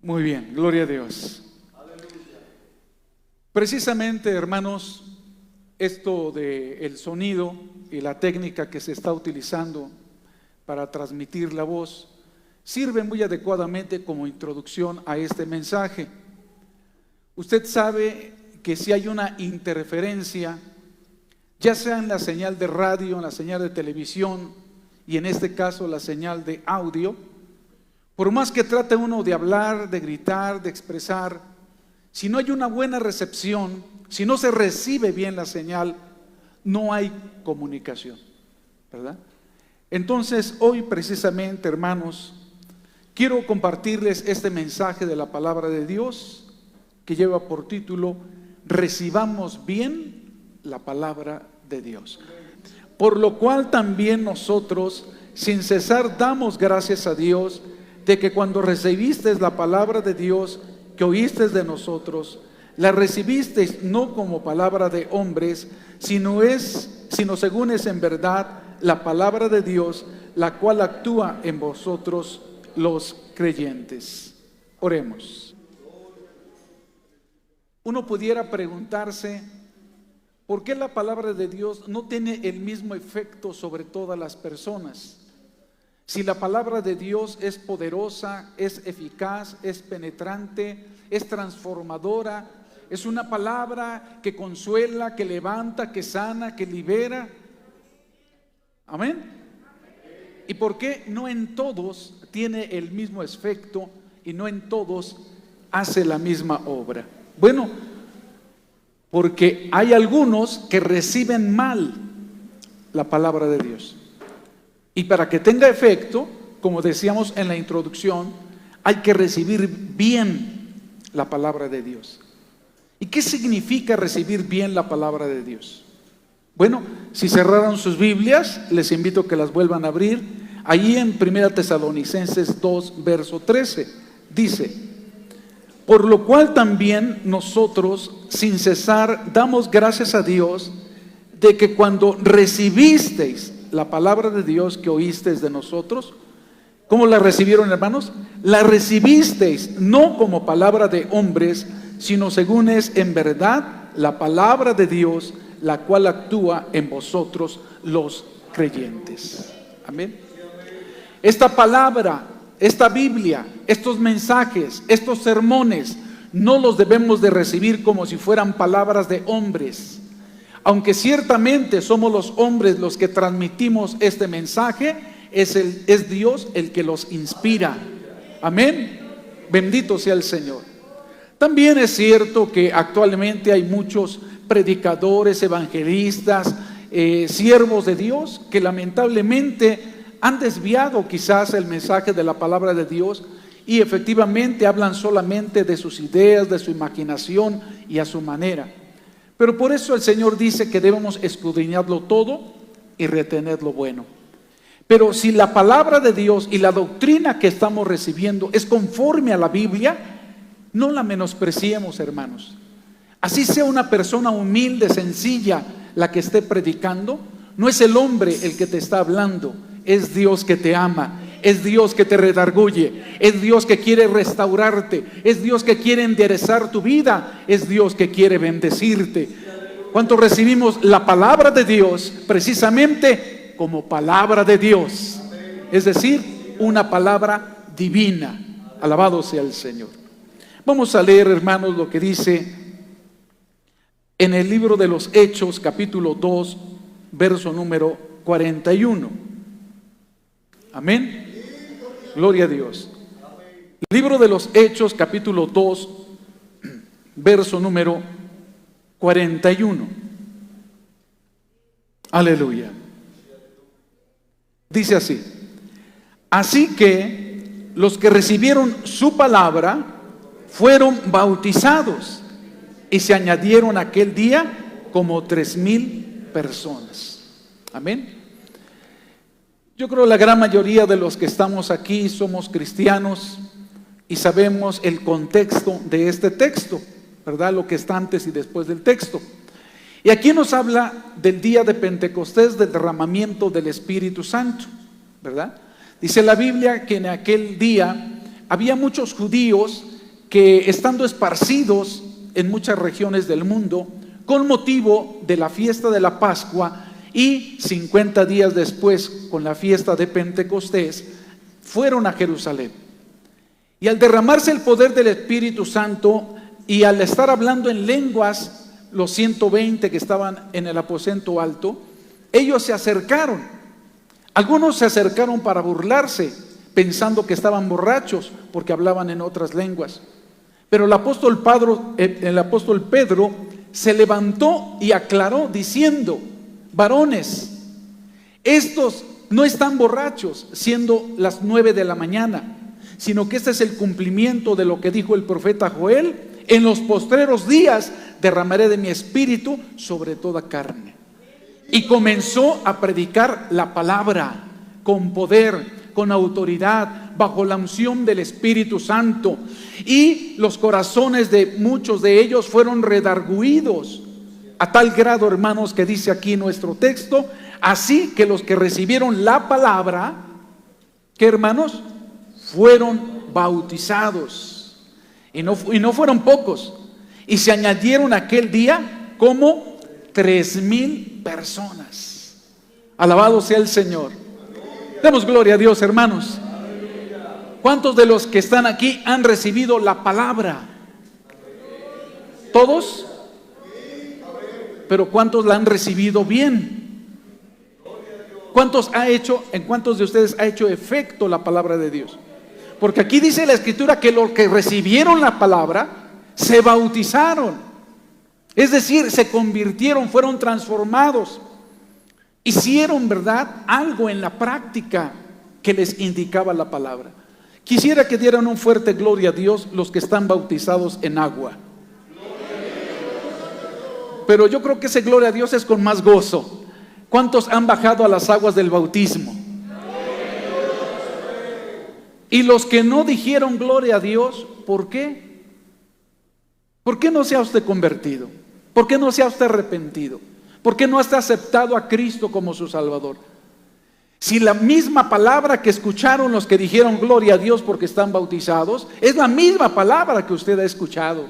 Muy bien, gloria a Dios. Precisamente, hermanos, esto del sonido y la técnica que se está utilizando para transmitir la voz sirve muy adecuadamente como introducción a este mensaje. Usted sabe que si hay una interferencia, ya sea en la señal de radio, en la señal de televisión y en este caso la señal de audio, por más que trate uno de hablar, de gritar, de expresar, si no hay una buena recepción, si no se recibe bien la señal, no hay comunicación, ¿verdad? Entonces, hoy precisamente, hermanos, quiero compartirles este mensaje de la palabra de Dios que lleva por título: recibamos bien la palabra de Dios. Por lo cual también nosotros, sin cesar, damos gracias a Dios de que cuando recibisteis la palabra de Dios que oísteis de nosotros, la recibisteis no como palabra de hombres, sino según es en verdad la palabra de Dios, la cual actúa en vosotros los creyentes. Oremos. Uno pudiera preguntarse, ¿por qué la palabra de Dios no tiene el mismo efecto sobre todas las personas? Si la palabra de Dios es poderosa, es eficaz, es penetrante, es transformadora, es una palabra que consuela, que levanta, que sana, que libera. Amén. ¿Y por qué no en todos tiene el mismo efecto y no en todos hace la misma obra? Bueno, porque hay algunos que reciben mal la palabra de Dios. Y para que tenga efecto, como decíamos en la introducción, hay que recibir bien la palabra de Dios. ¿Y qué significa recibir bien la palabra de Dios? Bueno, si cerraron sus Biblias, les invito a que las vuelvan a abrir. Ahí en 1 Tesalonicenses 2, verso 13, dice: por lo cual también nosotros, sin cesar, damos gracias a Dios de que cuando recibisteis la palabra de Dios que oísteis de nosotros, ¿cómo la recibieron, hermanos? La recibisteis no como palabra de hombres, sino según es en verdad la palabra de Dios, la cual actúa en vosotros los creyentes. Amén. Esta palabra, esta Biblia, estos mensajes, estos sermones, no los debemos de recibir como si fueran palabras de hombres. Aunque ciertamente somos los hombres los que transmitimos este mensaje, es Dios el que los inspira. Amén. Bendito sea el Señor. También es cierto que actualmente hay muchos predicadores, evangelistas, siervos de Dios que lamentablemente han desviado quizás el mensaje de la palabra de Dios y efectivamente hablan solamente de sus ideas, de su imaginación y a su manera. Pero por eso el Señor dice que debemos escudriñarlo todo y retener lo bueno. Pero si la palabra de Dios y la doctrina que estamos recibiendo es conforme a la Biblia, no la menospreciemos, hermanos. Así sea una persona humilde, sencilla, la que esté predicando, no es el hombre el que te está hablando, es Dios que te ama, es Dios que te redarguye, es Dios que quiere restaurarte, es Dios que quiere enderezar tu vida, es Dios que quiere bendecirte. Cuando recibimos la palabra de Dios precisamente como palabra de Dios, es decir, una palabra divina. Alabado sea el Señor. Vamos a leer, hermanos, lo que dice en el libro de los Hechos, capítulo 2, verso número 41. Amén. Gloria a Dios. Libro de los Hechos, capítulo 2, verso número 41. Aleluya. Dice así: así que los que recibieron su palabra fueron bautizados y se añadieron aquel día como 3,000 personas. Amén. Yo creo que la gran mayoría de los que estamos aquí somos cristianos y sabemos el contexto de este texto, ¿verdad? Lo que está antes y después del texto. Y aquí nos habla del día de Pentecostés, del derramamiento del Espíritu Santo, ¿verdad? Dice la Biblia que en aquel día había muchos judíos que, estando esparcidos en muchas regiones del mundo, con motivo de la fiesta de la Pascua y 50 días después con la fiesta de Pentecostés, fueron a Jerusalén. Y al derramarse el poder del Espíritu Santo y al estar hablando en lenguas, los 120 que estaban en el aposento alto, ellos se acercaron. Algunos se acercaron para burlarse, pensando que estaban borrachos porque hablaban en otras lenguas. Pero el apóstol Pedro se levantó y aclaró diciendo: varones, estos no están borrachos, siendo las 9 de la mañana, sino que este es el cumplimiento de lo que dijo el profeta Joel: en los postreros días derramaré de mi espíritu sobre toda carne. Y comenzó a predicar la palabra con poder, con autoridad, bajo la unción del Espíritu Santo. Y los corazones de muchos de ellos fueron redargüidos, a tal grado, hermanos, que dice aquí nuestro texto: así que los que recibieron la palabra, ¿qué, hermanos? Fueron bautizados. Y no fueron pocos. Y se añadieron aquel día como 3,000 personas. Alabado sea el Señor. Demos gloria a Dios, hermanos. ¿Cuántos de los que están aquí han recibido la palabra? ¿Todos? Pero ¿cuántos la han recibido bien? ¿En cuántos de ustedes ha hecho efecto la palabra de Dios? Porque aquí dice la Escritura que los que recibieron la palabra se bautizaron. Es decir, se convirtieron, fueron transformados. Hicieron, ¿verdad?, algo en la práctica que les indicaba la palabra. Quisiera que dieran un fuerte gloria a Dios los que están bautizados en agua. Pero yo creo que ese gloria a Dios es con más gozo. ¿Cuántos han bajado a las aguas del bautismo? Y los que no dijeron gloria a Dios, ¿por qué? ¿Por qué no se ha usted convertido? ¿Por qué no se ha usted arrepentido? ¿Por qué no ha usted aceptado a Cristo como su Salvador? Si la misma palabra que escucharon los que dijeron gloria a Dios porque están bautizados, es la misma palabra que usted ha escuchado.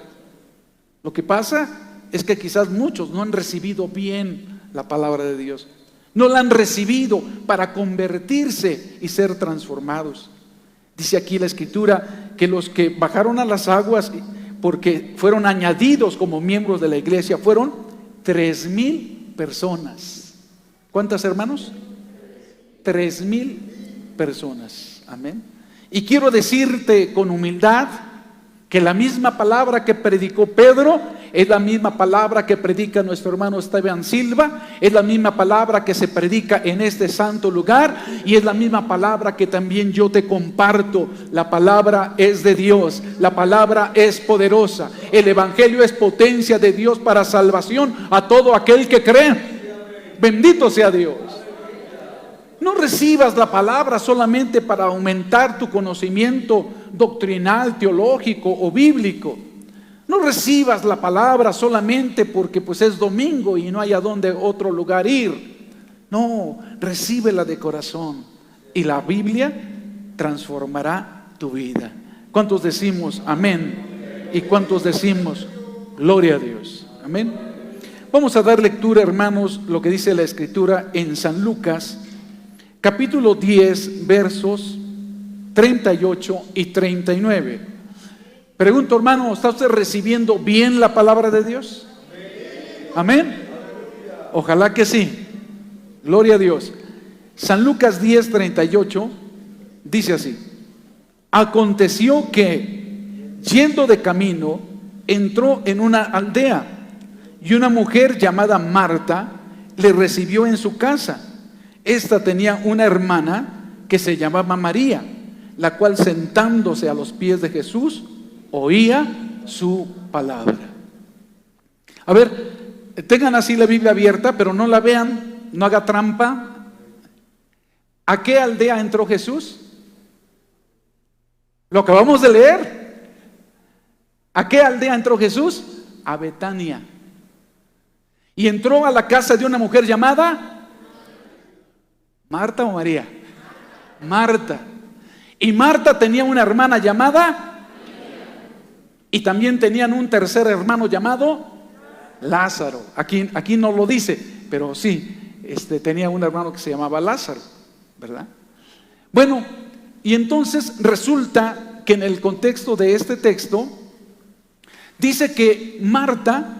Lo que pasa es que quizás muchos no han recibido bien la palabra de Dios. No la han recibido para convertirse y ser transformados. Dice aquí la Escritura que los que bajaron a las aguas porque fueron añadidos como miembros de la iglesia fueron 3,000 personas. ¿Cuántas, hermanos? 3,000 personas. Amén. Y quiero decirte con humildad que la misma palabra que predicó Pedro es la misma palabra que predica nuestro hermano Esteban Silva, es la misma palabra que se predica en este santo lugar y es la misma palabra que también yo te comparto. La palabra es de Dios, la palabra es poderosa, el evangelio es potencia de Dios para salvación a todo aquel que cree. Bendito sea Dios. No recibas la palabra solamente para aumentar tu conocimiento doctrinal, teológico o bíblico. No recibas la palabra solamente porque pues es domingo y no hay a dónde otro lugar ir. No, recíbela de corazón y la Biblia transformará tu vida. ¿Cuántos decimos amén? ¿Y cuántos decimos gloria a Dios? Amén. Vamos a dar lectura, hermanos, lo que dice la Escritura en San Lucas capítulo 10, versos 38 y 39. Pregunto, hermano, ¿está usted recibiendo bien la palabra de Dios? Amén. Ojalá que sí. Gloria a Dios. San Lucas 10, 38 dice así: aconteció que, yendo de camino, entró en una aldea y una mujer llamada Marta le recibió en su casa. Esta tenía una hermana que se llamaba María, la cual, sentándose a los pies de Jesús, oía su palabra. A ver, tengan así la Biblia abierta, pero no la vean, no haga trampa. ¿A qué aldea entró Jesús? Lo acabamos de leer. ¿A qué aldea entró Jesús? A Betania. Y entró a la casa de una mujer llamada ¿Marta o María? Marta. Y Marta tenía una hermana llamada, y también tenían un tercer hermano llamado Lázaro. Aquí no lo dice, pero sí, tenía un hermano que se llamaba Lázaro, ¿verdad? Bueno, y entonces resulta que en el contexto de este texto dice que Marta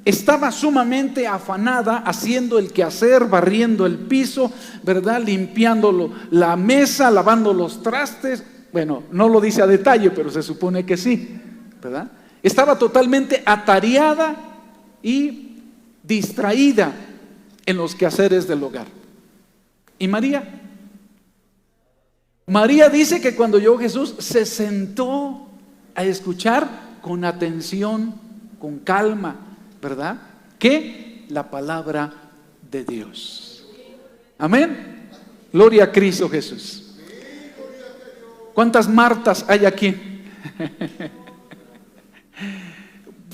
estaba sumamente afanada haciendo el quehacer, barriendo el piso, ¿verdad? Limpiando la mesa, lavando los trastes. Bueno, no lo dice a detalle, pero se supone que sí, ¿verdad? Estaba totalmente atareada y distraída en los quehaceres del hogar. ¿Y María? María dice que cuando llegó Jesús se sentó a escuchar con atención, con calma, ¿verdad? Que la palabra de Dios. Amén. Gloria a Cristo Jesús. ¿Cuántas Martas hay aquí?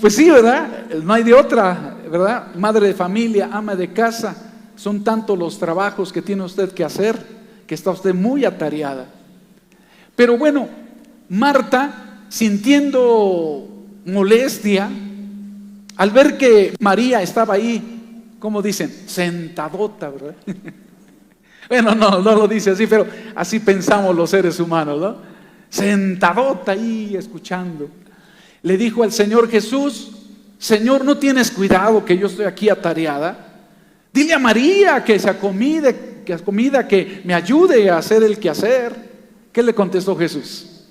Pues sí, ¿verdad? No hay de otra, ¿verdad? Madre de familia, ama de casa. Son tantos los trabajos que tiene usted que hacer, que está usted muy atareada. Pero bueno, Marta, sintiendo molestia al ver que María estaba ahí, ¿cómo dicen? Sentadota, ¿verdad? Bueno, no lo dice así, pero así pensamos los seres humanos, ¿no? Sentadota ahí escuchando. Le dijo al Señor Jesús: Señor, ¿no tienes cuidado que yo estoy aquí atareada? Dile a María que se acomide, que me ayude a hacer el quehacer. ¿Qué le contestó Jesús?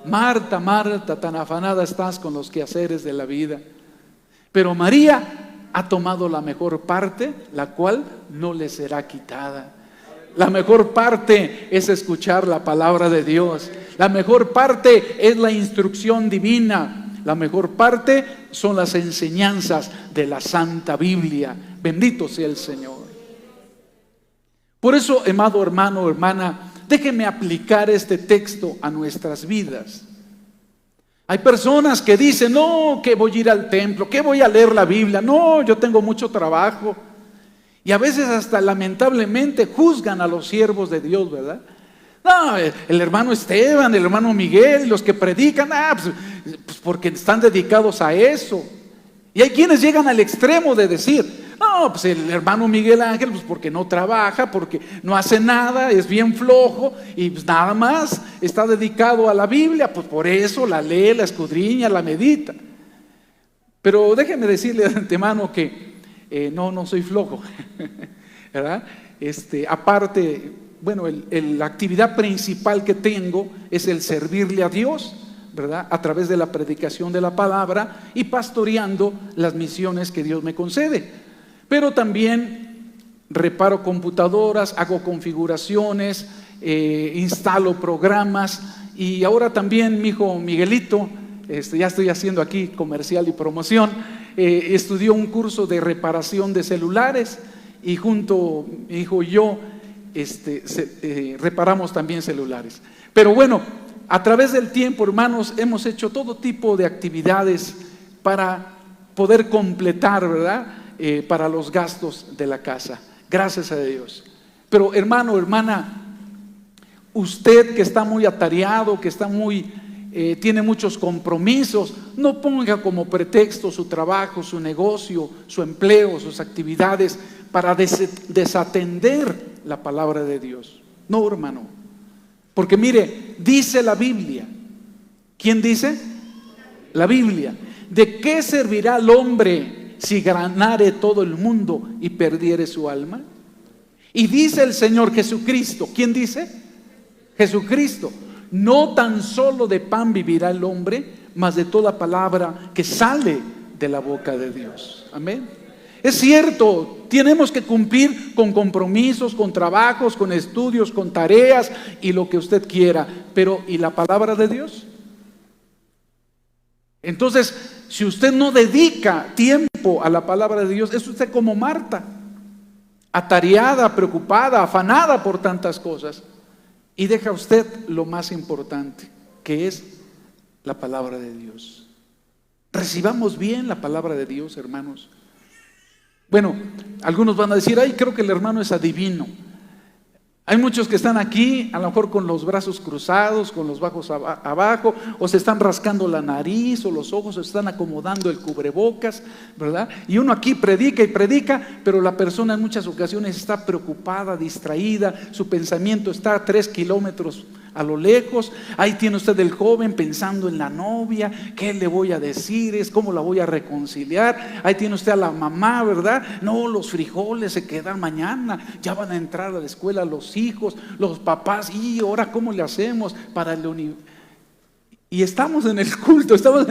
Marta, Marta, tan afanada estás con los quehaceres de la vida, pero María ha tomado la mejor parte, la cual no le será quitada. La mejor parte es escuchar la palabra de Dios. La mejor parte es la instrucción divina. La mejor parte son las enseñanzas de la Santa Biblia. Bendito sea el Señor. Por eso, amado hermano, hermana, déjeme aplicar este texto a nuestras vidas. Hay personas que dicen: no, que voy a ir al templo, que voy a leer la Biblia, no, yo tengo mucho trabajo. Y a veces hasta lamentablemente juzgan a los siervos de Dios, ¿verdad? No, el hermano Esteban, el hermano Miguel, los que predican, pues porque están dedicados a eso. Y hay quienes llegan al extremo de decir: no, pues el hermano Miguel Ángel, pues porque no trabaja, porque no hace nada, es bien flojo y pues nada más está dedicado a la Biblia, pues por eso la lee, la escudriña, la medita. Pero déjenme decirle de antemano que no soy flojo, ¿verdad? Aparte, bueno, la actividad principal que tengo es el servirle a Dios, ¿verdad? A través de la predicación de la palabra y pastoreando las misiones que Dios me concede. Pero también reparo computadoras, hago configuraciones, instalo programas, y ahora también mi hijo Miguelito, ya estoy haciendo aquí comercial y promoción, estudió un curso de reparación de celulares, y junto mi hijo y yo reparamos también celulares. Pero bueno, a través del tiempo, hermanos, hemos hecho todo tipo de actividades para poder completar, ¿verdad? Para los gastos de la casa, gracias a Dios. Pero hermano, hermana, usted que está muy atareado, que está tiene muchos compromisos, no ponga como pretexto su trabajo, su negocio, su empleo, sus actividades para desatender la palabra de Dios. No, hermano, porque mire, dice la Biblia. ¿Quién dice? La Biblia. ¿De qué servirá al hombre si ganare todo el mundo y perdiere su alma? Y dice el Señor Jesucristo. ¿Quién dice? Jesucristo: no tan solo de pan vivirá el hombre, mas de toda palabra que sale de la boca de Dios. Amén. Es cierto, tenemos que cumplir con compromisos, con trabajos, con estudios, con tareas y lo que usted quiera, pero ¿y la palabra de Dios? Entonces, si usted no dedica tiempo a la palabra de Dios, es usted como Marta, atareada, preocupada, afanada por tantas cosas, y deja usted lo más importante, que es la palabra de Dios. Recibamos bien la palabra de Dios, hermanos. Bueno, algunos van a decir: ay, creo que el hermano es adivino. Hay muchos que están aquí, a lo mejor con los brazos cruzados, con los bajos abajo, o se están rascando la nariz o los ojos, se están acomodando el cubrebocas, ¿verdad? Y uno aquí predica y predica, pero la persona en muchas ocasiones está preocupada, distraída, su pensamiento está a 3 kilómetros a lo lejos. Ahí tiene usted el joven pensando en la novia, ¿qué le voy a decir? ¿Cómo la voy a reconciliar? Ahí tiene usted a la mamá, ¿verdad? No, los frijoles se quedan mañana, ya van a entrar a la escuela los hijos, los papás, y ahora ¿cómo le hacemos para el Y estamos en el culto, estamos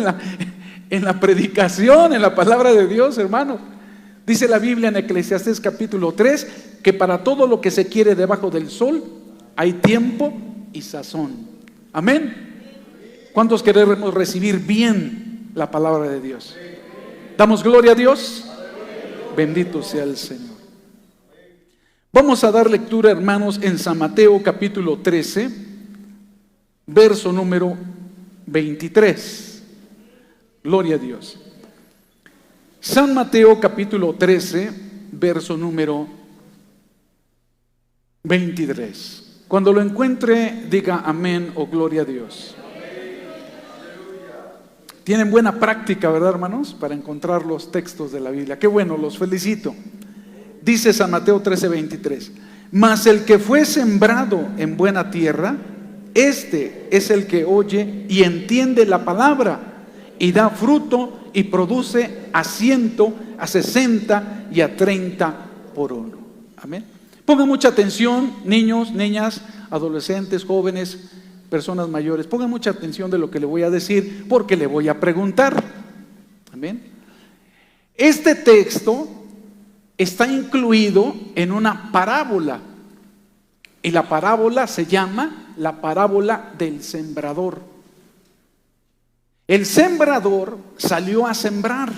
en la predicación, en la palabra de Dios, hermano. Dice la Biblia en Eclesiastés capítulo 3 que para todo lo que se quiere debajo del sol hay tiempo y sazón. Amén. ¿Cuántos queremos recibir bien la palabra de Dios? ¿Damos gloria a Dios? Bendito sea el Señor. Vamos a dar lectura, hermanos, en San Mateo capítulo 13, verso número 23. Gloria a Dios. San Mateo capítulo 13, verso número 23. Cuando lo encuentre, diga amén o gloria a Dios. Tienen buena práctica, ¿verdad, hermanos? Para encontrar los textos de la Biblia. Qué bueno, los felicito. Dice San Mateo 13:23: mas el que fue sembrado en buena tierra, este es el que oye y entiende la palabra, y da fruto y produce a 100, a 60 y a 30 por uno. Amén. Pongan mucha atención, niños, niñas, adolescentes, jóvenes, personas mayores. Pongan mucha atención de lo que le voy a decir, porque le voy a preguntar. Amén. Este texto está incluido en una parábola, y la parábola se llama la parábola del sembrador. El sembrador salió a sembrar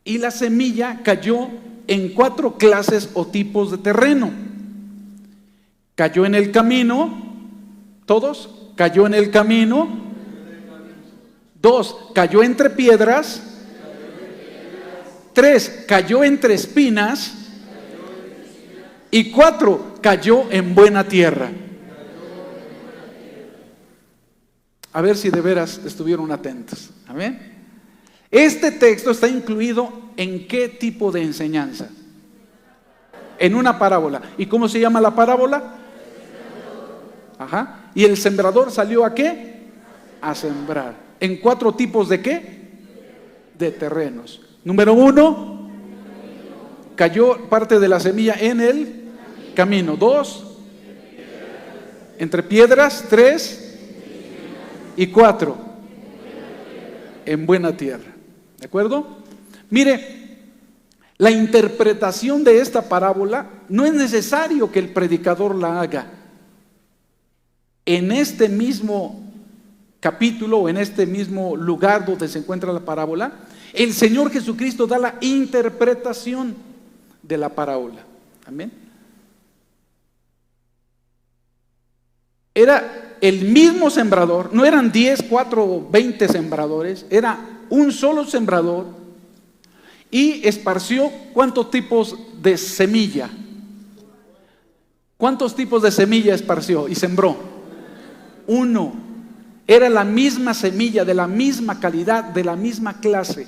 y la semilla cayó en 4 clases o tipos de terreno. Cayó en el camino. ¿Todos? Cayó en el camino. 2, cayó entre piedras. 3, cayó entre espinas. Y 4, cayó en buena tierra. A ver si de veras estuvieron atentos. Amén. Este texto está incluido ¿en qué tipo de enseñanza? En una parábola. ¿Y cómo se llama la parábola? Ajá. ¿Y el sembrador salió a qué? A sembrar. ¿En 4 tipos de qué? De terrenos. Número 1, cayó parte de la semilla en el camino. 2, entre piedras. 3 y 4, en buena tierra. ¿De acuerdo? Mire, la interpretación de esta parábola no es necesario que el predicador la haga. En este mismo capítulo o en este mismo lugar donde se encuentra la parábola, el Señor Jesucristo da la interpretación de la parábola. Amén. Era el mismo sembrador, no eran 10, 4 o 20 sembradores, era un solo sembrador, y esparció ¿cuántos tipos de semilla? ¿Cuántos tipos de semilla esparció y sembró? 1. Era la misma semilla, de la misma calidad, de la misma clase.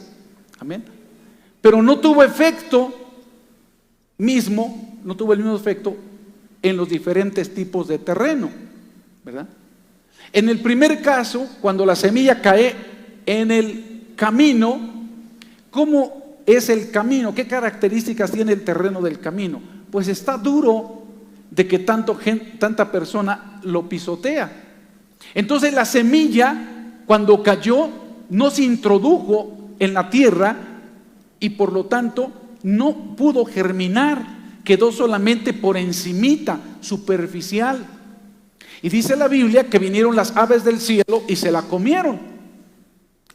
Amén. Pero no tuvo efecto mismo, no tuvo el mismo efecto en los diferentes tipos de terreno, ¿verdad? En el primer caso, cuando la semilla cae en el camino, ¿cómo es el camino? ¿Qué características tiene el terreno del camino? Pues está duro de que tanta persona lo pisotea. Entonces la semilla, cuando cayó, no se introdujo en la tierra y por lo tanto no pudo germinar, quedó solamente por encimita, superficial. Y dice la Biblia que vinieron las aves del cielo y se la comieron.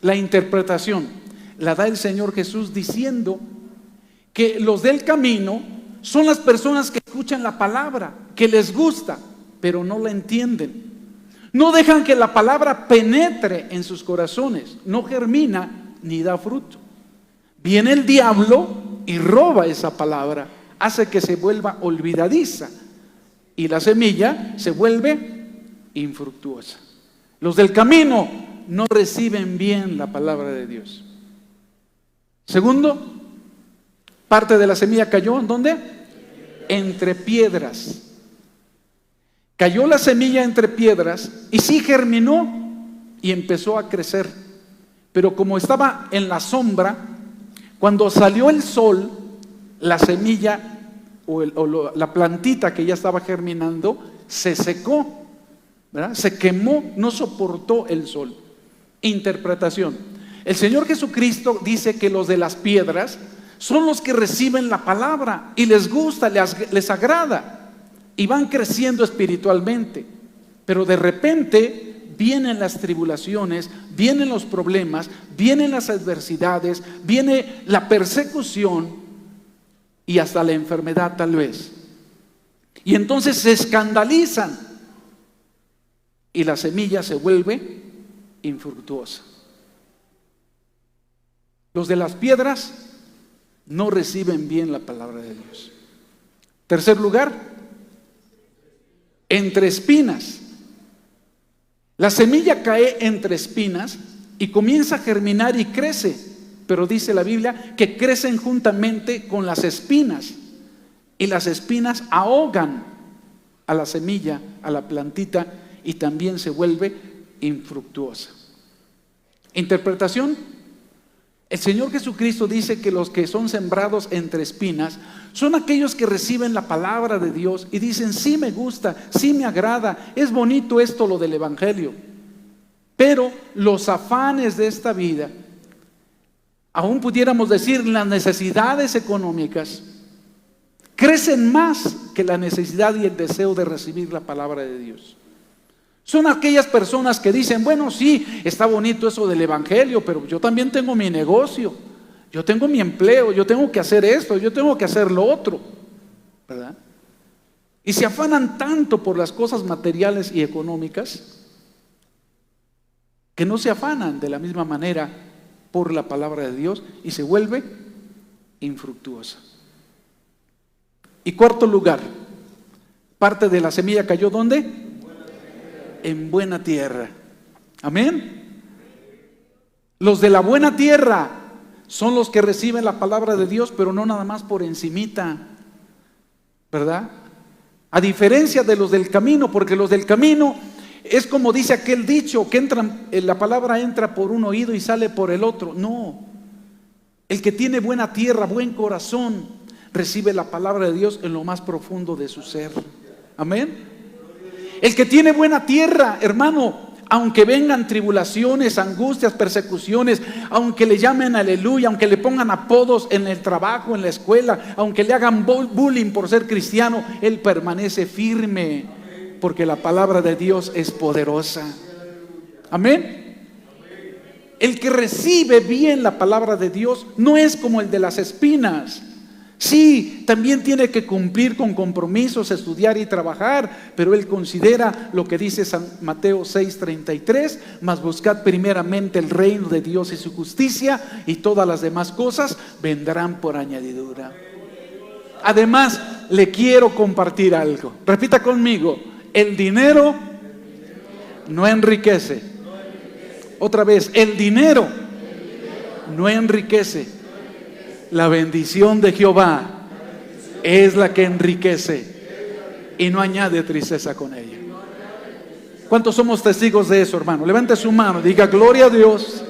La interpretación la da el Señor Jesús diciendo que los del camino son las personas que escuchan la palabra, que les gusta, pero no la entienden. No dejan que la palabra penetre en sus corazones, no germina ni da fruto. Viene el diablo y roba esa palabra, hace que se vuelva olvidadiza. y la semilla se vuelve infructuosa. Los del camino no reciben bien la palabra de Dios. Segundo, parte de la semilla cayó ¿en dónde? Entre piedras. Cayó la semilla entre piedras y sí germinó y empezó a crecer. Pero como estaba en la sombra, cuando salió el sol, la semilla la plantita que ya estaba germinando se secó, ¿verdad? Se quemó, no soportó el sol. Interpretación: el Señor Jesucristo dice que los de las piedras son los que reciben la palabra y les gusta, les agrada y van creciendo espiritualmente. Pero de repente vienen las tribulaciones, vienen los problemas, vienen las adversidades, viene la persecución y hasta la enfermedad tal vez. Y entonces se escandalizan y la semilla se vuelve infructuosa. Los de las piedras no reciben bien la palabra de Dios. Tercer lugar, entre espinas. La semilla cae entre espinas y comienza a germinar y crece. Pero dice la Biblia que crecen juntamente con las espinas y las espinas ahogan a la semilla, a la plantita, y también se vuelve infructuosa. Interpretación: el Señor Jesucristo dice que los que son sembrados entre espinas son aquellos que reciben la palabra de Dios y dicen: sí me gusta, sí me agrada, es bonito esto lo del evangelio. Pero los afanes de esta vida, aún pudiéramos decir las necesidades económicas, crecen más que la necesidad y el deseo de recibir la palabra de Dios. Son aquellas personas que dicen: bueno, sí, está bonito eso del evangelio, pero yo también tengo mi negocio, yo tengo mi empleo, yo tengo que hacer esto, yo tengo que hacer lo otro, ¿verdad? Y se afanan tanto por las cosas materiales y económicas que no se afanan de la misma manera por la palabra de Dios y se vuelve infructuosa. Y cuarto lugar, parte de la semilla cayó ¿dónde? En buena tierra. Amén. Los de la buena tierra son los que reciben la palabra de Dios, pero no nada más por encimita, ¿verdad? A diferencia de los del camino, porque los del camino es como dice aquel dicho, que la palabra entra por un oído y sale por el otro. No, el que tiene buena tierra, buen corazón, recibe la palabra de Dios en lo más profundo de su ser. Amén. El que tiene buena tierra, hermano, aunque vengan tribulaciones, angustias, persecuciones, aunque le llamen aleluya, aunque le pongan apodos en el trabajo, en la escuela, aunque le hagan bullying por ser cristiano, él permanece firme, porque la palabra de Dios es poderosa. Amén. El que recibe bien la palabra de Dios no es como el de las espinas. Sí, también tiene que cumplir con compromisos, estudiar y trabajar, pero él considera lo que dice San Mateo 6:33: mas buscad primeramente el reino de Dios y su justicia, y todas las demás cosas vendrán por añadidura. Además, le quiero compartir algo. Repita conmigo: el dinero no enriquece. Otra vez: el dinero no enriquece. La bendición de Jehová es la que enriquece y no añade tristeza con ella. ¿Cuántos somos testigos de eso, hermano? Levante su mano, diga: gloria a Dios,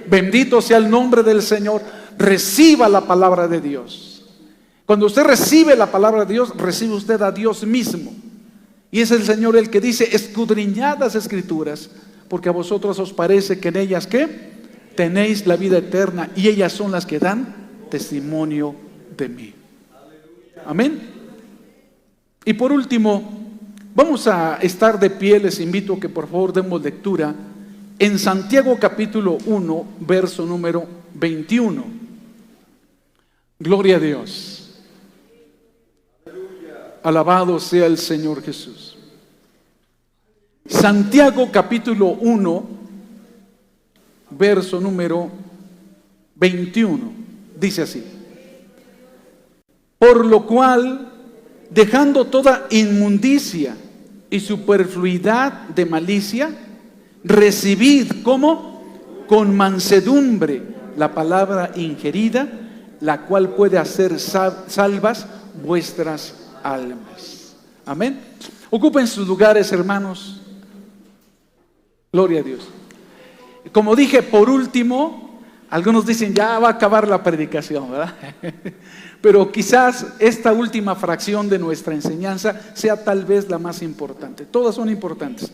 bendito sea el nombre del Señor. Reciba la palabra de Dios. Cuando usted recibe la palabra de Dios, recibe usted a Dios mismo. Y es el Señor el que dice: escudriñad las Escrituras, porque a vosotros os parece que en ellas ¿qué? Tenéis la vida eterna, y ellas son las que dan testimonio de mí. Amén. Y por último, vamos a estar de pie. Les invito a que por favor demos lectura en Santiago capítulo 1, verso número 21. Gloria a Dios. Alabado sea el Señor Jesús. Santiago capítulo 1, verso número 21. Dice así: por lo cual dejando toda inmundicia y superfluidad de malicia, recibid, ¿cómo? Con mansedumbre la palabra ingerida, la cual puede hacer salvas vuestras almas. Amén. Ocupen sus lugares, hermanos. Gloria a Dios. Como dije, por último, algunos dicen ya va a acabar la predicación, ¿verdad? Pero quizás esta última fracción de nuestra enseñanza sea tal vez la más importante. Todas son importantes,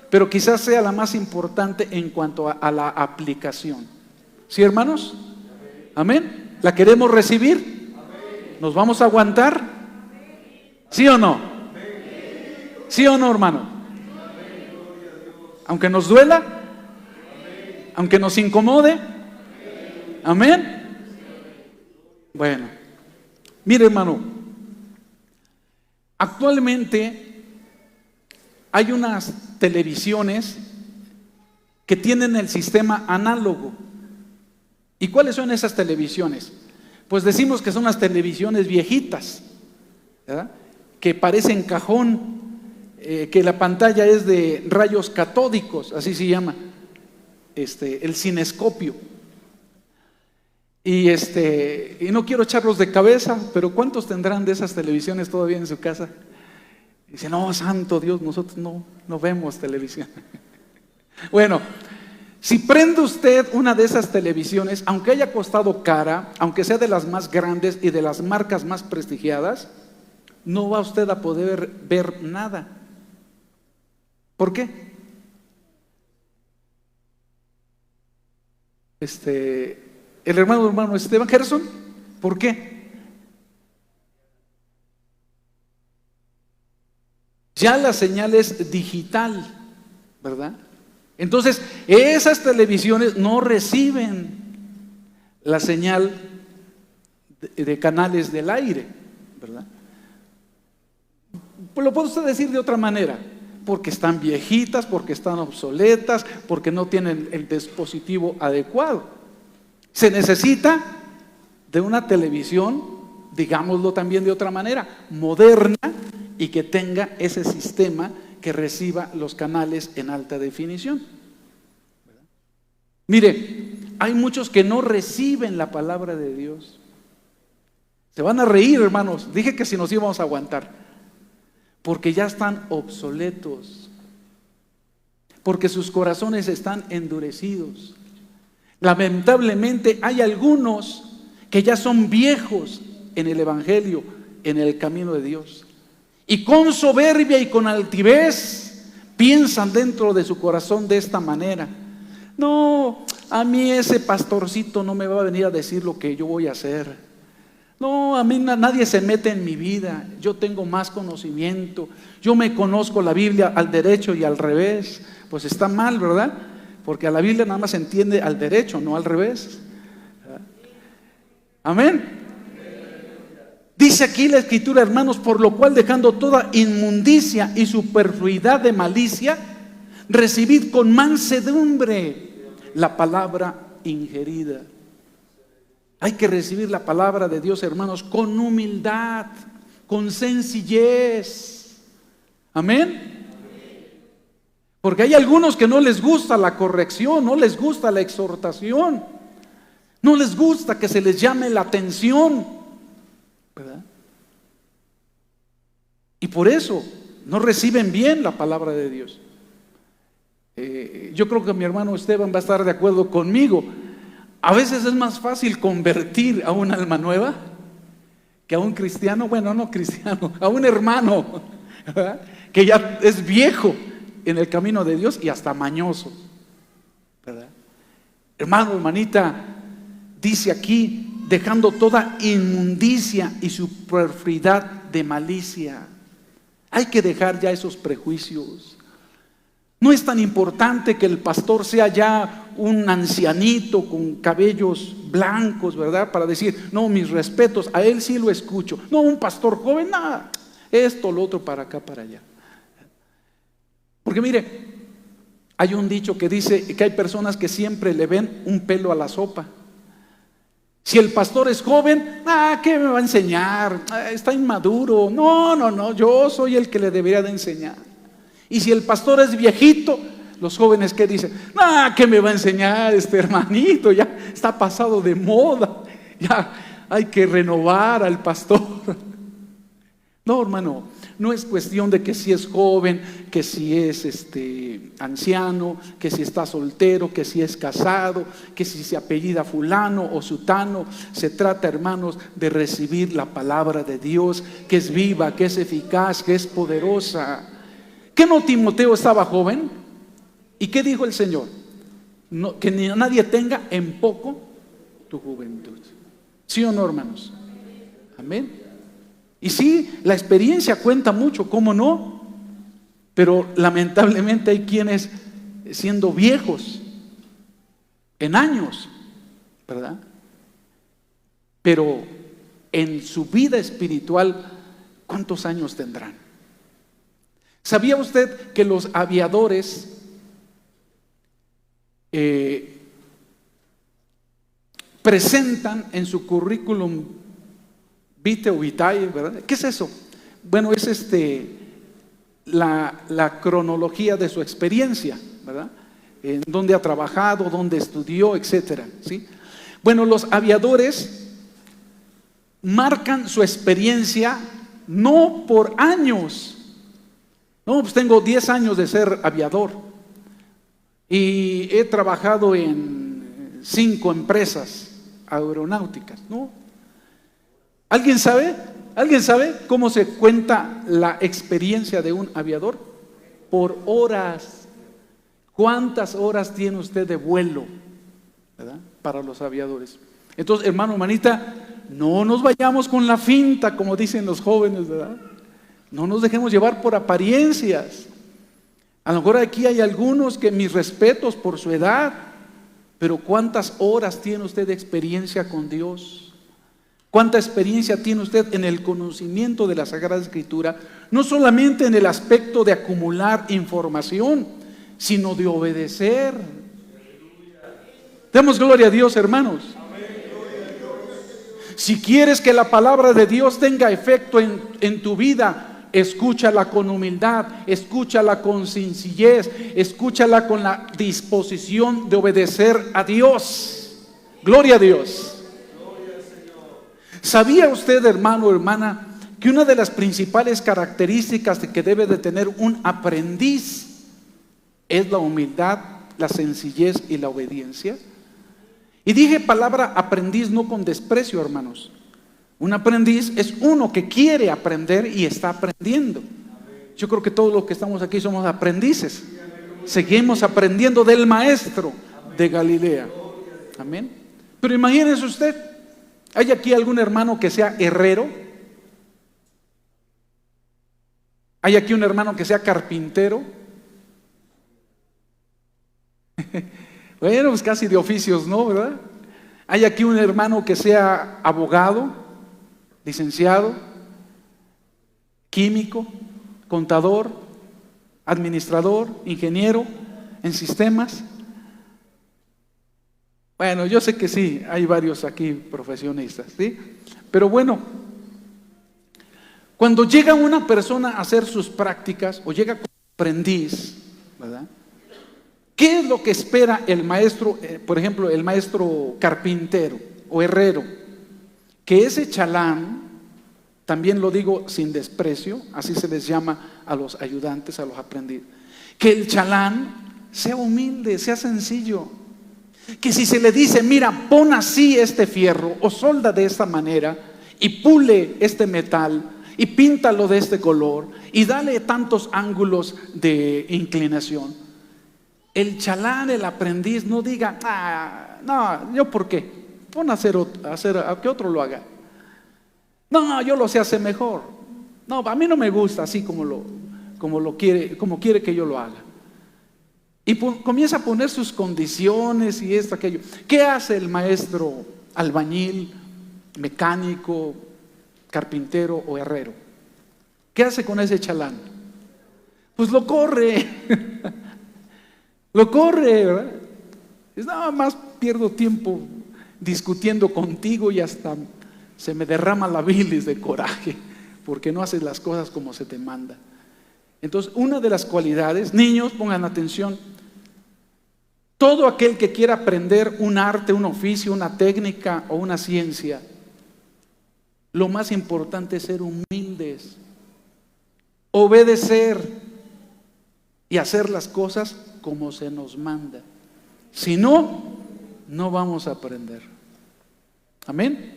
pero quizás sea la más importante en cuanto a la aplicación. ¿Sí, hermanos? Amén. ¿La queremos recibir? ¿Nos vamos a aguantar? ¿Sí o no? ¿Sí o no, hermano? Aunque nos duela, aunque nos incomode. Amén. Bueno, mire, hermano, actualmente hay unas televisiones que tienen el sistema análogo. ¿Y cuáles son esas televisiones? Pues decimos que son las televisiones viejitas, ¿verdad? Que parecen cajón, que la pantalla es de rayos catódicos, así se llama, el cinescopio. Y no quiero echarlos de cabeza, pero ¿cuántos tendrán de esas televisiones todavía en su casa? Dicen, no, santo Dios, nosotros no vemos televisión. Bueno, si prende usted una de esas televisiones, aunque haya costado cara, aunque sea de las más grandes y de las marcas más prestigiadas, no va usted a poder ver nada. ¿Por qué? El hermano Esteban Gerson, ¿por qué? Ya la señal es digital, ¿verdad? Entonces, esas televisiones no reciben la señal de canales del aire, ¿verdad? Pues lo puede usted decir de otra manera, porque están viejitas, porque están obsoletas, porque no tienen el dispositivo adecuado. Se necesita de una televisión, digámoslo también de otra manera, moderna y que tenga ese sistema que reciba los canales en alta definición. Mire, hay muchos que no reciben la palabra de Dios. Se van a reír, hermanos. Dije que si nos íbamos a aguantar, porque ya están obsoletos, porque sus corazones están endurecidos. Lamentablemente hay algunos que ya son viejos en el evangelio, en el camino de Dios, y con soberbia y con altivez piensan dentro de su corazón de esta manera: no, a mí ese pastorcito no me va a venir a decir lo que yo voy a hacer. No, a mí nadie se mete en mi vida. Yo tengo más conocimiento. Yo me conozco la Biblia al derecho y al revés. Pues está mal, ¿verdad? Porque a la Biblia nada más se entiende al derecho, no al revés. Amén. Dice aquí la Escritura, hermanos: por lo cual, dejando toda inmundicia y superfluidad de malicia, recibid con mansedumbre la palabra ingerida. Hay que recibir la palabra de Dios, hermanos, con humildad, con sencillez. Amén. Porque hay algunos que no les gusta la corrección, no les gusta la exhortación, no les gusta que se les llame la atención, ¿verdad? Y por eso no reciben bien la palabra de Dios. Yo creo que mi hermano Esteban va a estar de acuerdo conmigo. A veces es más fácil convertir a un alma nueva que a un cristiano, bueno, no cristiano, a un hermano, ¿verdad?, que ya es viejo en el camino de Dios y hasta mañoso, ¿verdad? Hermano, hermanita, dice aquí: dejando toda inmundicia y superfluidad de malicia. Hay que dejar ya esos prejuicios. No es tan importante que el pastor sea ya un ancianito con cabellos blancos, ¿verdad?, para decir, no, mis respetos, a él sí lo escucho. No, un pastor joven, nada, esto, lo otro, para acá, para allá. Porque mire, hay un dicho que dice que hay personas que siempre le ven un pelo a la sopa. Si el pastor es joven, ¿qué me va a enseñar? Está inmaduro. No, yo soy el que le debería de enseñar. Y si el pastor es viejito, los jóvenes ¿qué dicen? ¿Qué me va a enseñar este hermanito? Ya está pasado de moda. Ya hay que renovar al pastor. No, hermano, no es cuestión de que si es joven, que si es anciano, que si está soltero, que si es casado, que si se apellida fulano o sutano. Se trata, hermanos, de recibir la palabra de Dios, que es viva, que es eficaz, que es poderosa. ¿Qué no Timoteo estaba joven? ¿Y qué dijo el Señor? No, que ni nadie tenga en poco tu juventud. ¿Sí o no, hermanos? Amén. Y sí, la experiencia cuenta mucho, ¿cómo no? Pero lamentablemente hay quienes siendo viejos en años, ¿verdad? Pero en su vida espiritual, ¿cuántos años tendrán? ¿Sabía usted que los aviadores presentan en su currículum vitae o vitae, ¿verdad? ¿Qué es eso? Bueno, es la cronología de su experiencia, ¿verdad? En dónde ha trabajado, dónde estudió, etcétera, ¿sí? Bueno, los aviadores marcan su experiencia no por años. No, pues tengo 10 años de ser aviador y he trabajado en 5 empresas aeronáuticas, ¿no? ¿Alguien sabe? ¿Alguien sabe cómo se cuenta la experiencia de un aviador? Por horas. ¿Cuántas horas tiene usted de vuelo, ¿verdad? Para los aviadores. Entonces, hermano, hermanita, no nos vayamos con la finta, como dicen los jóvenes, ¿verdad? No nos dejemos llevar por apariencias. A lo mejor aquí hay algunos que mis respetos por su edad, pero ¿cuántas horas tiene usted de experiencia con Dios? ¿Cuánta experiencia tiene usted en el conocimiento de la Sagrada Escritura? No solamente en el aspecto de acumular información, sino de obedecer. Demos gloria a Dios, hermanos. Si quieres que la palabra de Dios tenga efecto en tu vida, escúchala con humildad, escúchala con sencillez, escúchala con la disposición de obedecer a Dios. Gloria a Dios. ¿Sabía usted, hermano o hermana, que una de las principales características que debe de tener un aprendiz es la humildad, la sencillez y la obediencia? Y dije palabra aprendiz no con desprecio, hermanos. Un aprendiz es uno que quiere aprender y está aprendiendo. Yo creo que todos los que estamos aquí somos aprendices. Seguimos aprendiendo del maestro de Galilea. Amén. Pero imagínense usted, ¿hay aquí algún hermano que sea herrero? ¿Hay aquí un hermano que sea carpintero? Bueno, pues casi de oficios, ¿no? ¿Verdad? ¿Hay aquí un hermano que sea abogado, licenciado, químico, contador, administrador, ingeniero en sistemas? Bueno, yo sé que sí, hay varios aquí profesionistas, ¿sí? Pero bueno, cuando llega una persona a hacer sus prácticas o llega como aprendiz, ¿verdad? ¿Qué es lo que espera el maestro, por ejemplo, el maestro carpintero o herrero? Que ese chalán, también lo digo sin desprecio, así se les llama a los ayudantes, a los aprendices, que el chalán sea humilde, sea sencillo. Que si se le dice, mira, pon así este fierro o solda de esta manera y pule este metal y píntalo de este color y dale tantos ángulos de inclinación, el chalán, el aprendiz no diga, no, ¿yo por qué? Pon a que otro lo haga. No, yo lo sé hacer mejor. No, a mí no me gusta así como quiere que yo lo haga. Y comienza a poner sus condiciones y esto, aquello. ¿Qué hace el maestro albañil, mecánico, carpintero o herrero? ¿Qué hace con ese chalán? Pues lo corre. Lo corre, ¿verdad? Nada más pierdo tiempo discutiendo contigo y hasta se me derrama la bilis de coraje porque no haces las cosas como se te manda. Entonces, una de las cualidades, niños, pongan atención, todo aquel que quiera aprender un arte, un oficio, una técnica o una ciencia, lo más importante es ser humildes, obedecer y hacer las cosas como se nos manda. Si no, no vamos a aprender. Amén.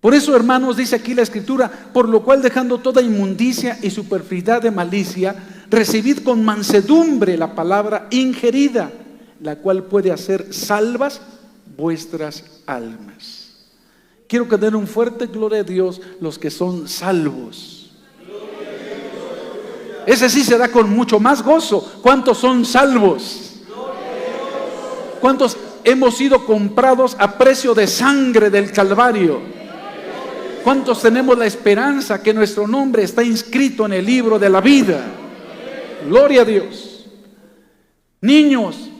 Por eso, hermanos, dice aquí la Escritura: por lo cual, dejando toda inmundicia y superfluidad de malicia, recibid con mansedumbre la palabra ingerida, la cual puede hacer salvas vuestras almas. Quiero que den un fuerte gloria a Dios los que son salvos. Ese sí se da con mucho más gozo. ¿Cuántos son salvos? ¿Cuántos hemos sido comprados a precio de sangre del Calvario? ¿Cuántos tenemos la esperanza que nuestro nombre está inscrito en el libro de la vida? Gloria a Dios. Niños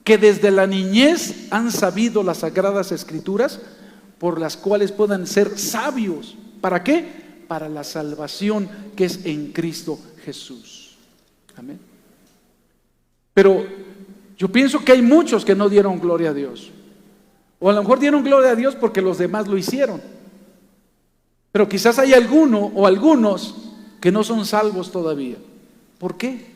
que desde la niñez han sabido las sagradas escrituras, por las cuales puedan ser sabios. ¿Para qué? Para la salvación que es en Cristo Jesús. Amén. Pero yo pienso que hay muchos que no dieron gloria a Dios. O a lo mejor dieron gloria a Dios porque los demás lo hicieron. Pero quizás hay alguno o algunos que no son salvos todavía. ¿Por qué?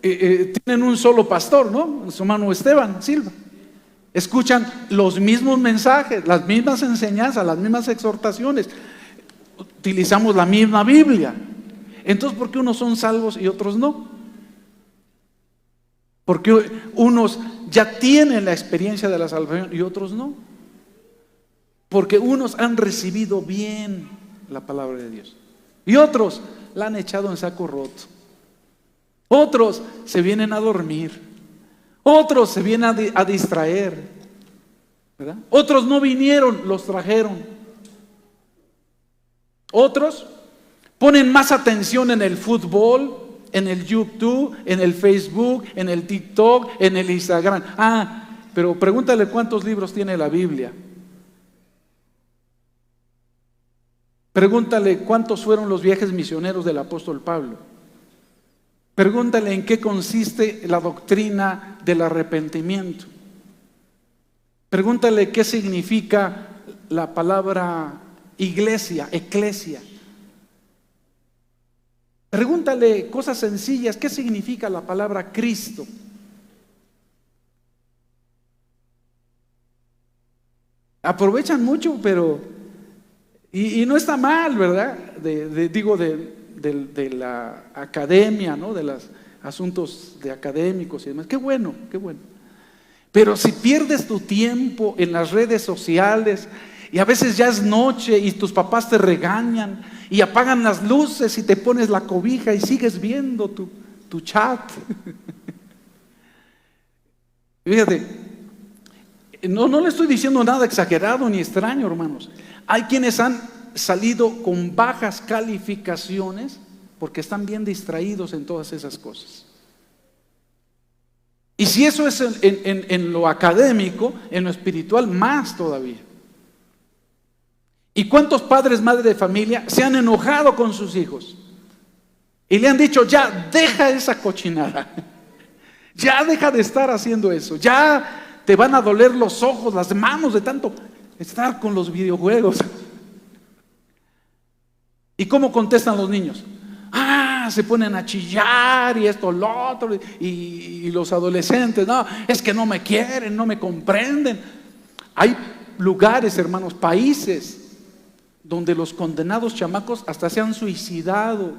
Tienen un solo pastor, ¿no? Su hermano Esteban Silva. Escuchan los mismos mensajes, las mismas enseñanzas, las mismas exhortaciones. Utilizamos la misma Biblia. Entonces, ¿por qué unos son salvos y otros no? Porque unos ya tienen la experiencia de la salvación y otros no. Porque unos han recibido bien la palabra de Dios y otros la han echado en saco roto. Otros se vienen a dormir. Otros se vienen a distraer, ¿verdad? Otros no vinieron, los trajeron. Otros ponen más atención en el fútbol, en el YouTube, en el Facebook, en el TikTok, en el Instagram. Pero pregúntale cuántos libros tiene la Biblia. Pregúntale cuántos fueron los viajes misioneros del apóstol Pablo. Pregúntale en qué consiste la doctrina del arrepentimiento. Pregúntale qué significa la palabra iglesia, eclesia. Pregúntale cosas sencillas, ¿qué significa la palabra Cristo? Aprovechan mucho, pero y no está mal, ¿verdad? De la academia, ¿no? De los asuntos de académicos y demás. Qué bueno, qué bueno. Pero si pierdes tu tiempo en las redes sociales y a veces ya es noche y tus papás te regañan y apagan las luces y te pones la cobija y sigues viendo tu chat. Fíjate, no le estoy diciendo nada exagerado ni extraño, hermanos. Hay quienes han salido con bajas calificaciones porque están bien distraídos en todas esas cosas. Y si eso es en lo académico, en lo espiritual más todavía. ¿Y cuántos padres, madres de familia se han enojado con sus hijos? Y le han dicho: ya deja esa cochinada, ya deja de estar haciendo eso, ya te van a doler los ojos, las manos de tanto estar con los videojuegos. ¿Y cómo contestan los niños? Se ponen a chillar y esto, lo otro, y los adolescentes, no, es que no me quieren, no me comprenden. Hay lugares, hermanos, países donde los condenados chamacos hasta se han suicidado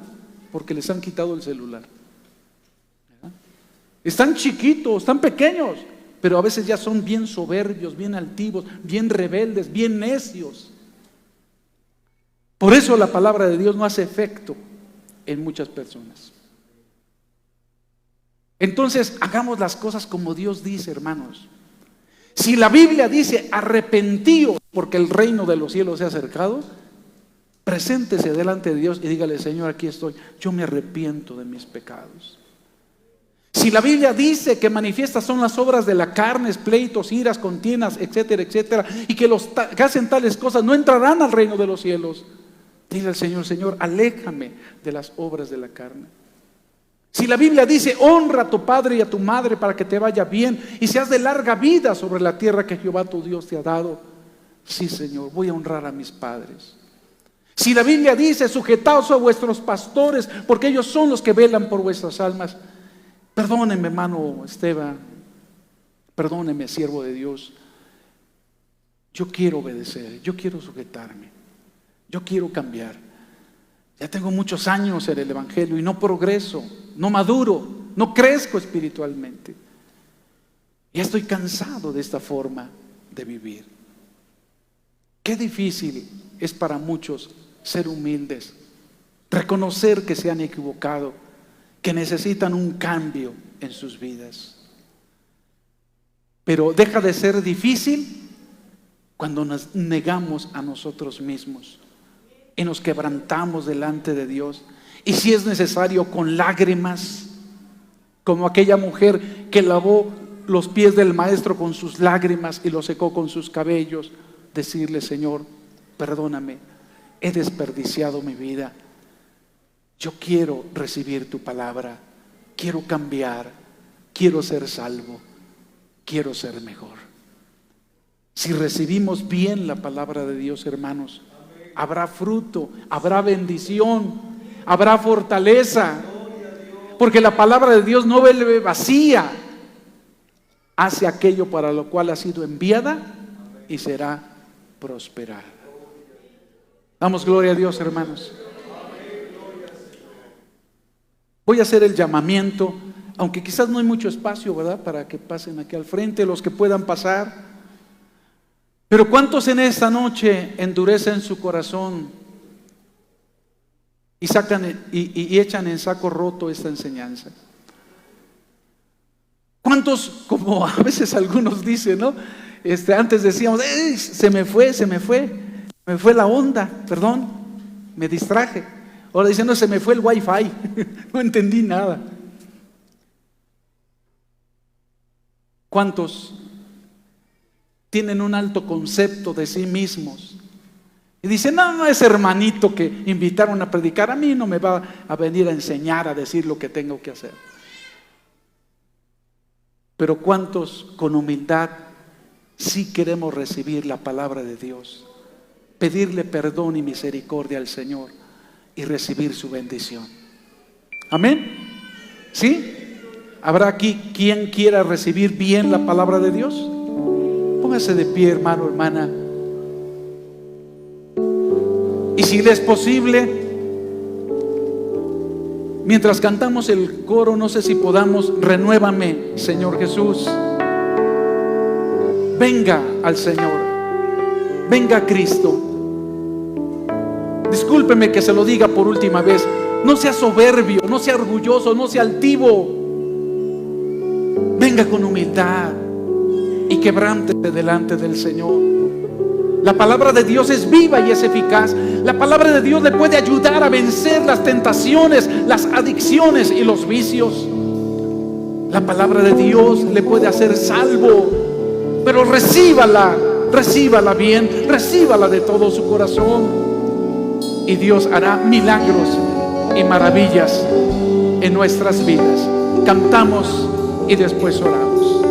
porque les han quitado el celular. ¿verdad? Están chiquitos, están pequeños, pero a veces ya son bien soberbios, bien altivos, bien rebeldes, bien necios. Por eso la palabra de Dios no hace efecto en muchas personas. Entonces, hagamos las cosas como Dios dice, hermanos. Si la Biblia dice: arrepentíos porque el reino de los cielos se ha acercado, preséntese delante de Dios y dígale: Señor, aquí estoy, yo me arrepiento de mis pecados. Si la Biblia dice que manifiestas son las obras de la carne, pleitos, iras, contiendas, etcétera, etcétera, y que los que hacen tales cosas no entrarán al reino de los cielos, dile al Señor: Señor, aléjame de las obras de la carne. Si la Biblia dice: honra a tu padre y a tu madre para que te vaya bien y seas de larga vida sobre la tierra que Jehová tu Dios te ha dado, sí, Señor, voy a honrar a mis padres. Si la Biblia dice: sujetaos a vuestros pastores, porque ellos son los que velan por vuestras almas. Perdóneme, hermano Esteban, perdóneme, siervo de Dios. Yo quiero obedecer, yo quiero sujetarme, yo quiero cambiar. Ya tengo muchos años en el Evangelio y no progreso, no maduro, no crezco espiritualmente. Ya estoy cansado de esta forma de vivir. Qué difícil es para muchos ser humildes, reconocer que se han equivocado, que necesitan un cambio en sus vidas. Pero deja de ser difícil cuando nos negamos a nosotros mismos y nos quebrantamos delante de Dios, y si es necesario con lágrimas, como aquella mujer que lavó los pies del maestro con sus lágrimas y los secó con sus cabellos, decirle: Señor, perdóname, he desperdiciado mi vida, yo quiero recibir tu palabra, quiero cambiar, quiero ser salvo, quiero ser mejor. Si recibimos bien la palabra de Dios, hermanos, habrá fruto, habrá bendición, habrá fortaleza, porque la palabra de Dios no vuelve vacía, hace aquello para lo cual ha sido enviada y será prosperada. Damos gloria a Dios, hermanos. Voy a hacer el llamamiento, aunque quizás no hay mucho espacio, ¿verdad?, para que pasen aquí al frente, los que puedan pasar. Pero ¿cuántos en esta noche endurecen su corazón y sacan y echan en saco roto esta enseñanza? ¿Cuántos, como a veces algunos dicen, ¿no? Antes decíamos: se me fue la onda, perdón, me distraje. Ahora dicen: no, se me fue el wifi, no entendí nada. ¿Cuántos tienen un alto concepto de sí mismos y dicen: no, ese hermanito que invitaron a predicar a mí no me va a venir a enseñar, a decir lo que tengo que hacer? Pero ¿cuántos con humildad sí queremos recibir la palabra de Dios, pedirle perdón y misericordia al Señor y recibir su bendición? Amén. ¿Sí? ¿Habrá aquí quien quiera recibir bien la palabra de Dios? Póngase de pie, hermano, hermana. Y si le es posible, mientras cantamos el coro, no sé si podamos: renuévame, Señor Jesús. Venga al Señor, venga a Cristo. Discúlpeme que se lo diga por última vez: no sea soberbio, no sea orgulloso, no sea altivo. Venga con humildad y quebrántese delante del Señor. La palabra de Dios es viva y es eficaz. La palabra de Dios le puede ayudar a vencer las tentaciones, las adicciones y los vicios. La palabra de Dios le puede hacer salvo, pero recíbala bien, recíbala de todo su corazón. Y Dios hará milagros y maravillas en nuestras vidas. Cantamos y después oramos.